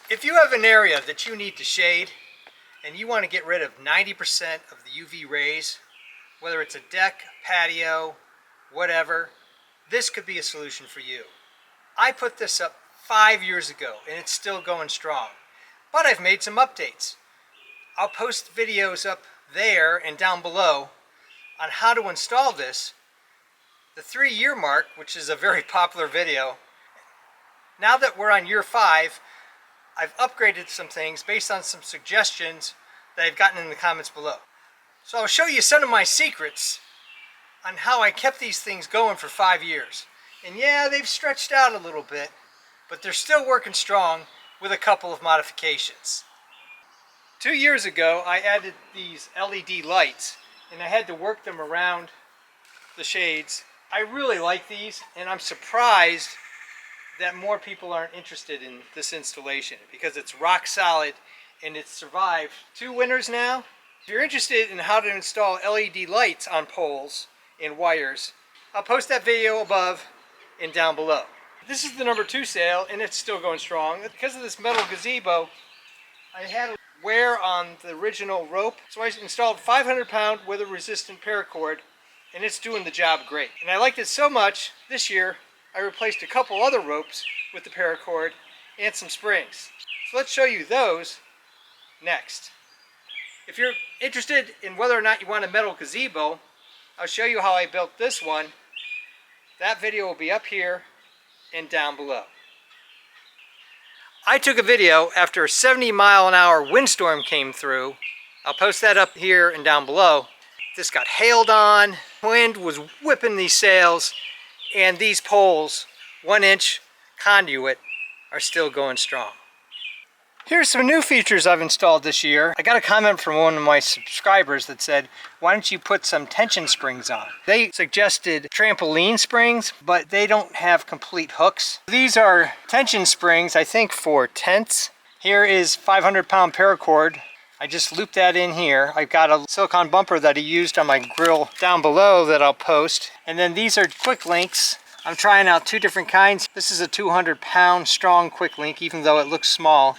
If you have an area that you need to shade and you want to get rid of 90% of the UV rays, whether it's a deck, patio, whatever, this could be a solution for you. I put this up 5 years ago and it's still going strong, but I've made some updates. I'll post videos up there and down below on how to install this. The 3-year mark, which is a very popular video, now that we're on year 5, I've upgraded some things based on some suggestions that I've gotten in the comments below. So I'll show you some of my secrets on how I kept these things going for 5 years. And yeah, they've stretched out a little bit, but they're still working strong with a couple of modifications. 2 years ago, I added these LED lights and I had to work them around the shades. I really like these, and I'm surprised that more people aren't interested in this installation because it's rock solid and it's survived 2 winters now. If you're interested in how to install LED lights on poles and wires, I'll post that video above and down below. This is the number 2 sale and it's still going strong. Because of this metal gazebo, I had wear on the original rope, so I installed 500-pound weather-resistant paracord and it's doing the job great. And I liked it so much, this year I replaced a couple other ropes with the paracord and some springs. So let's show you those next. If you're interested in whether or not you want a metal gazebo, I'll show you how I built this one. That video will be up here and down below. I took a video after a 70-mile-an-hour windstorm came through. I'll post that up here and down below. This got hailed on, wind was whipping these sails, and these poles, 1-inch conduit, are still going strong. Here's some new features I've installed this year. I got a comment from one of my subscribers that said, why don't you put some tension springs on? They suggested trampoline springs, but they don't have complete hooks. These are tension springs, I think, for tents. Here is 500-pound paracord. I just looped that in here. I've got a silicone bumper that I used on my grill down below that I'll post. And then these are quick links. I'm trying out 2 different kinds. This is a 200-pound strong quick link, even though it looks small.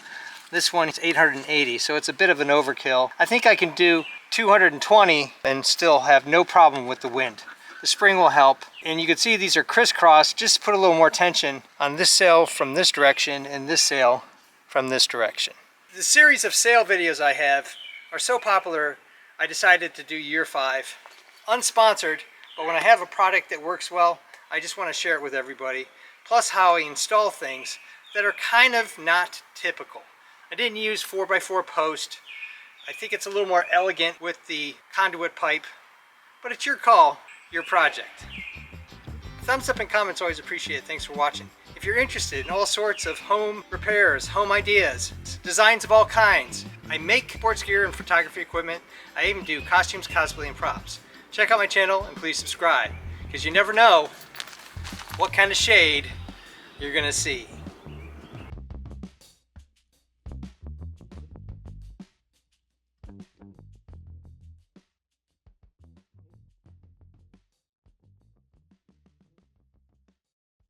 This one is 880, so it's a bit of an overkill. I think I can do 220 and still have no problem with the wind. The spring will help. And you can see these are crisscross. Just put a little more tension on this sail from this direction and this sail from this direction. The series of sail videos I have are so popular, I decided to do year 5. Unsponsored, but when I have a product that works well, I just want to share it with everybody. Plus how I install things that are kind of not typical. I didn't use 4x4 post. I think it's a little more elegant with the conduit pipe, but it's your call, your project. Thumbs up and comments always appreciated. Thanks for watching. If you're interested in all sorts of home repairs, home ideas, designs of all kinds, I make sports gear and photography equipment. I even do costumes, cosplay, and props. Check out my channel and please subscribe, because you never know what kind of shade you're gonna see.